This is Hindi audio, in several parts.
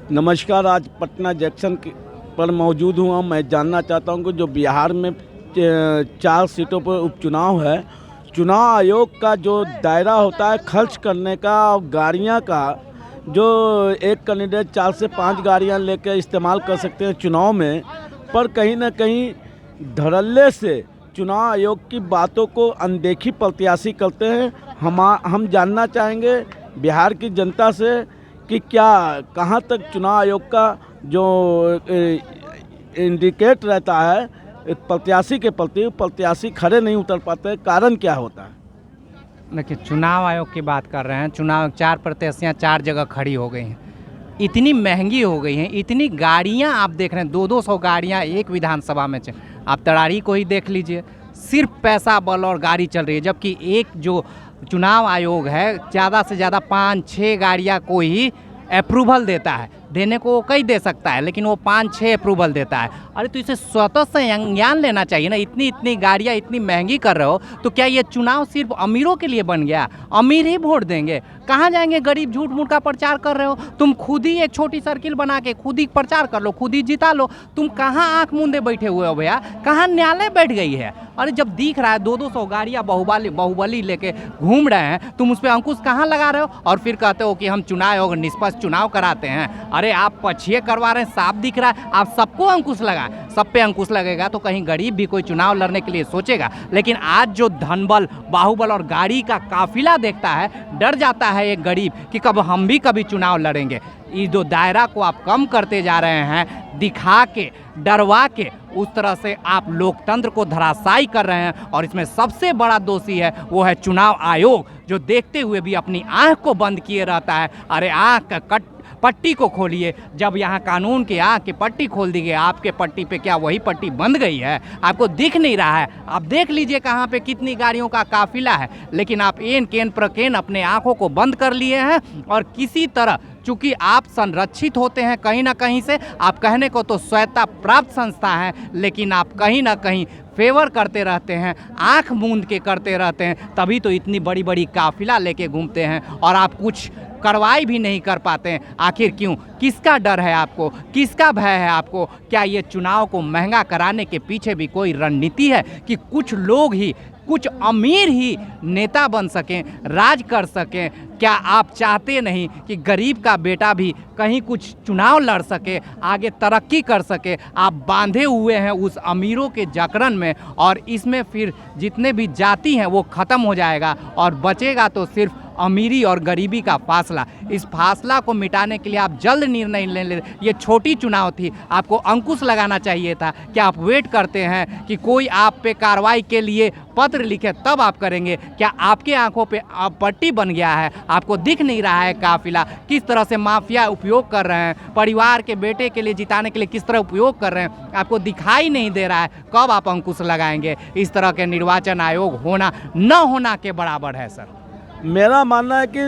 नमस्कार। आज पटना जंक्शन पर मौजूद हूँ। मैं जानना चाहता हूँ कि जो बिहार में 4 सीटों पर उपचुनाव है, चुनाव आयोग का जो दायरा होता है खर्च करने का और गाड़ियाँ का, जो एक कैंडिडेट 4 से 5 गाड़ियाँ लेकर इस्तेमाल कर सकते हैं चुनाव में, पर कहीं ना कहीं धड़ल्ले से चुनाव आयोग की बातों को अनदेखी प्रत्याशी करते हैं। हम जानना चाहेंगे बिहार की जनता से कि क्या कहाँ तक चुनाव आयोग का जो इंडिकेट रहता है प्रत्याशी के प्रति, प्रत्याशी खड़े नहीं उतर पाते, कारण क्या होता है? देखिए, चुनाव आयोग की बात कर रहे हैं। चुनाव 4 प्रत्याशियाँ 4 जगह खड़ी हो गई हैं, इतनी महंगी हो गई हैं, इतनी गाड़ियाँ आप देख रहे हैं, 200 गाड़ियाँ एक विधानसभा में आप तड़ारी को ही देख लीजिए, सिर्फ पैसा बल और गाड़ी चल रही है। जबकि एक जो चुनाव आयोग है ज़्यादा से ज़्यादा 5-6 गाड़ियाँ को ही अप्रूवल देता है, देने को वो कई दे सकता है, लेकिन वो 5-6 अप्रूवल देता है। अरे तो इसे स्वतः संज्ञान लेना चाहिए ना। इतनी गाड़ियाँ इतनी महंगी कर रहे हो तो क्या ये चुनाव सिर्फ अमीरों के लिए बन गया? अमीर ही वोट देंगे, कहाँ जाएंगे गरीब? झूठ मूठ का प्रचार कर रहे हो तुम। खुद ही एक छोटी सर्किल बना के खुद ही प्रचार कर लो, खुद ही जिता लो। तुम कहाँ आंख मूंदे बैठे हुए हो भैया? कहाँ न्यायालय बैठ गई है? अरे जब दिख रहा है 200 गाड़ियाँ बाहुबली लेके घूम रहे हैं, तुम उस पर अंकुश कहाँ लगा रहे हो? और फिर कहते हो कि हम चुनाव आयोग निष्पक्ष चुनाव कराते हैं। अरे आप पछिए करवा रहे हैं, साफ दिख रहा है। आप सबको अंकुश लगा, सब पे अंकुश लगेगा तो कहीं गरीब भी कोई चुनाव लड़ने के लिए सोचेगा। लेकिन आज जो धनबल, बाहुबल और गाड़ी का काफिला देखता है, डर जाता है एक गरीब कि कब हम भी कभी चुनाव लड़ेंगे। इस जो दायरा को आप कम करते जा रहे हैं, दिखा के, डरवा के, उस तरह से आप लोकतंत्र को धराशायी कर रहे हैं। और इसमें सबसे बड़ा दोषी है वो है चुनाव आयोग, जो देखते हुए भी अपनी आंख को बंद किए रहता है। अरे आंख का पट्टी को खोलिए। जब यहाँ कानून की आंख की पट्टी खोल दी गई, आपके पट्टी पे क्या वही पट्टी बंद गई है? आपको दिख नहीं रहा है? आप देख लीजिए कहाँ पे कितनी गाड़ियों का काफिला है, लेकिन आप एन केन प्रकेन अपने आंखों को बंद कर लिए हैं। और किसी तरह, चूंकि आप संरक्षित होते हैं कहीं ना कहीं से, आप कहने को तो स्वायत्ता प्राप्त संस्था हैं, लेकिन आप कहीं ना कहीं फेवर करते रहते हैं, आंख मूंद के करते रहते हैं। तभी तो इतनी बड़ी बड़ी काफिला लेके घूमते हैं और आप कुछ कार्रवाई भी नहीं कर पाते हैं। आखिर क्यों? किसका डर है आपको? किसका भय है आपको? क्या ये चुनाव को महंगा कराने के पीछे भी कोई रणनीति है कि कुछ लोग ही, कुछ अमीर ही नेता बन सकें, राज कर सकें? क्या आप चाहते नहीं कि गरीब का बेटा भी कहीं कुछ चुनाव लड़ सके, आगे तरक्की कर सके? आप बांधे हुए हैं उस अमीरों के जकड़न में, और इसमें फिर जितने भी जाति हैं वो ख़त्म हो जाएगा और बचेगा तो सिर्फ अमीरी और गरीबी का फासला। इस फासला को मिटाने के लिए आप जल्द निर्णय ले। ये छोटी चुनाव थी, आपको अंकुश लगाना चाहिए था। क्या आप वेट करते हैं कि कोई आप पे कार्रवाई के लिए पत्र लिखे तब आप करेंगे? क्या आपके आंखों पे पट्टी बन गया है? आपको दिख नहीं रहा है काफिला किस तरह से माफिया उपयोग कर रहे हैं, परिवार के बेटे के लिए जिताने के लिए किस तरह उपयोग कर रहे हैं? आपको दिखाई नहीं दे रहा है? कब आप अंकुश लगाएंगे? इस तरह के निर्वाचन आयोग होना न होना के बराबर है सर। मेरा मानना है कि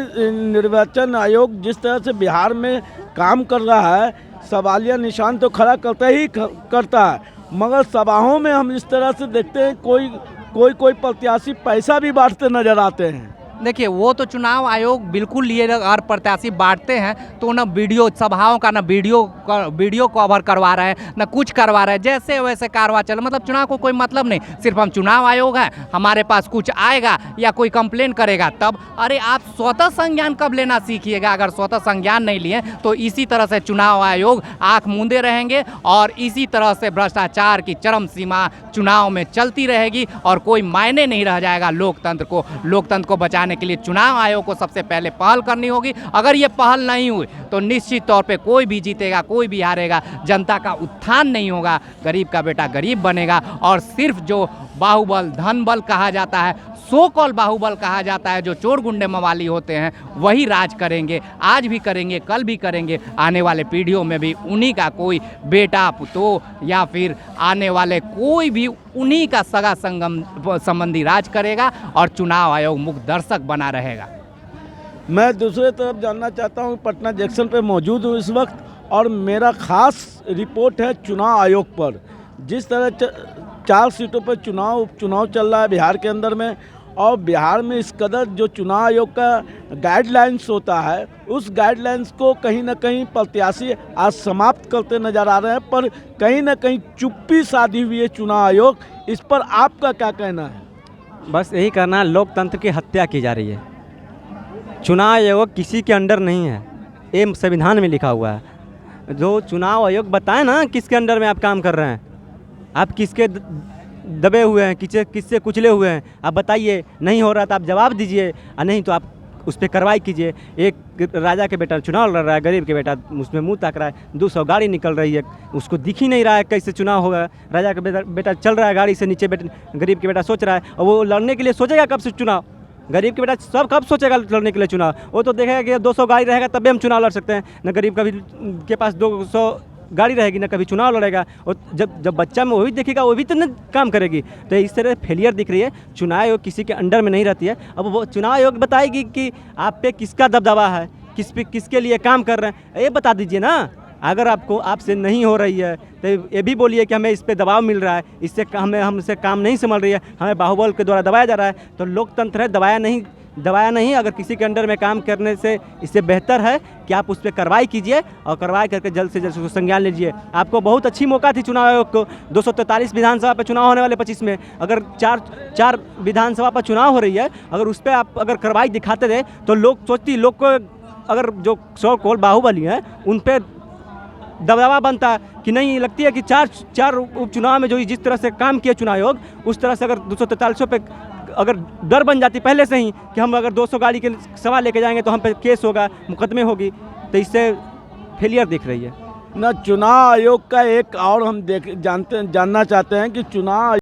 निर्वाचन आयोग जिस तरह से बिहार में काम कर रहा है, सवालिया निशान तो खड़ा करता ही करता है, मगर सभाओं में हम इस तरह से देखते हैं कोई प्रत्याशी पैसा भी बांटते नजर आते हैं। देखिए, वो तो चुनाव आयोग बिल्कुल ये हर प्रत्याशी बांटते हैं तो ना वीडियो सभाओं का, ना वीडियो कवर करवा रहे हैं, ना कुछ करवा रहे हैं, जैसे वैसे कारवा चल। मतलब चुनाव को कोई मतलब नहीं, सिर्फ हम चुनाव आयोग है, हमारे पास कुछ आएगा या कोई कंप्लेन करेगा तब। अरे आप स्वतः संज्ञान कब लेना सीखिएगा? अगर स्वतः संज्ञान नहीं लिए तो इसी तरह से चुनाव आयोग आंख मूंदे रहेंगे और इसी तरह से भ्रष्टाचार की चरम सीमा चुनाव में चलती रहेगी और कोई मायने नहीं रह जाएगा लोकतंत्र को। लोकतंत्र को बचाने के लिए चुनाव आयोग को सबसे पहले पहल करनी होगी। अगर ये पहल नहीं हुई तो निश्चित तौर पे कोई भी जीतेगा, कोई भी हारेगा, जनता का उत्थान नहीं होगा, गरीब का बेटा गरीब बनेगा। और सिर्फ जो बाहुबल, धनबल कहा जाता है, सो कॉल बाहुबल कहा जाता है, जो चोर गुंडे मवाली होते हैं, वही राज करेंगे। आज भी करेंगे, कल भी करेंगे, आने वाले पीढ़ियों में भी उन्हीं का कोई बेटा पुतो या फिर आने वाले कोई भी उन्हीं का सगा संबंधी राज करेगा और चुनाव आयोग मुख्य दर्शक बना रहेगा। मैं दूसरे तरफ जानना चाहता हूँ, पटना जंक्शन पे मौजूद हूँ इस वक्त और मेरा खास रिपोर्ट है चुनाव आयोग पर। जिस तरह 4 सीटों पर उपचुनाव चल रहा है बिहार के अंदर में, और बिहार में इस कदर जो चुनाव आयोग का गाइडलाइंस होता है, उस गाइडलाइंस को कहीं ना कहीं प्रत्याशी आज समाप्त करते नजर आ रहे हैं, पर कहीं ना कहीं चुप्पी साधी हुई है चुनाव आयोग। इस पर आपका क्या कहना है? बस यही करना है, लोकतंत्र की हत्या की जा रही है। चुनाव आयोग किसी के अंडर नहीं है, ये संविधान में लिखा हुआ है। जो चुनाव आयोग बताए ना किसके अंडर में आप काम कर रहे हैं, आप किसके दबे हुए हैं, किससे कुचले हुए हैं, आप बताइए। नहीं हो रहा तो आप जवाब दीजिए, और नहीं तो आप उस पर कार्रवाई कीजिए। एक राजा के बेटा चुनाव लड़ रहा है, गरीब के बेटा उसमें मुंह ताक रहा है, 200 गाड़ी निकल रही है, उसको दिख ही नहीं रहा है कैसे चुनाव होगा। राजा का बेटा चल रहा है गाड़ी से नीचे, गरीब के बेटा सोच रहा है, और वो लड़ने के लिए सोचेगा कब से चुनाव? गरीब के बेटा सब कब सोचेगा लड़ने के लिए चुनाव? वो तो देखेगा कि 200 गाड़ी रहेगा तभी हम चुनाव लड़ सकते हैं। न गरीब कभी के पास 200 गाड़ी रहेगी ना कभी चुनाव लड़ेगा। और जब बच्चा में वही देखेगा वो भी तो न काम करेगी। तो इस तरह फेलियर दिख रही है। चुनाव आयोग किसी के अंडर में नहीं रहती है। अब वो चुनाव आयोग बताएगी कि आप पे किसका दबदबा है, किसके लिए काम कर रहे हैं, ये बता दीजिए ना। अगर आपसे नहीं हो रही है तो ये भी बोलिए कि हमें इस पे दबाव मिल रहा है, इससे हमसे काम नहीं संभल रही है, हमें बाहुबल के द्वारा दबाया जा रहा है। तो लोकतंत्र है, दबाया नहीं। अगर किसी के अंडर में काम करने से इससे बेहतर है कि आप उस पर कार्रवाई कीजिए, और कार्रवाई करके जल्द से जल्द उसको संज्ञान लीजिए। आपको बहुत अच्छी मौका थी चुनाव आयोग को। 243 विधानसभा पर चुनाव होने वाले 25 में, अगर चार विधानसभा पर चुनाव हो रही है, अगर उस पर आप अगर कार्रवाई दिखाते थे तो लोग को अगर जो सौ कोल बाहुबली हैं उन पर दबाव बनता कि नहीं। लगती है कि चार उपचुनाव में जो जिस तरह से काम किया चुनाव आयोग, उस तरह से अगर 243 पे अगर डर बन जाती पहले से ही कि हम अगर 200 गाड़ी के सवाल लेके जाएंगे तो हम पे केस होगा, मुकदमे होगी, तो इससे फेलियर दिख रही है ना। चुनाव आयोग का एक और हम जानना चाहते हैं कि चुनाव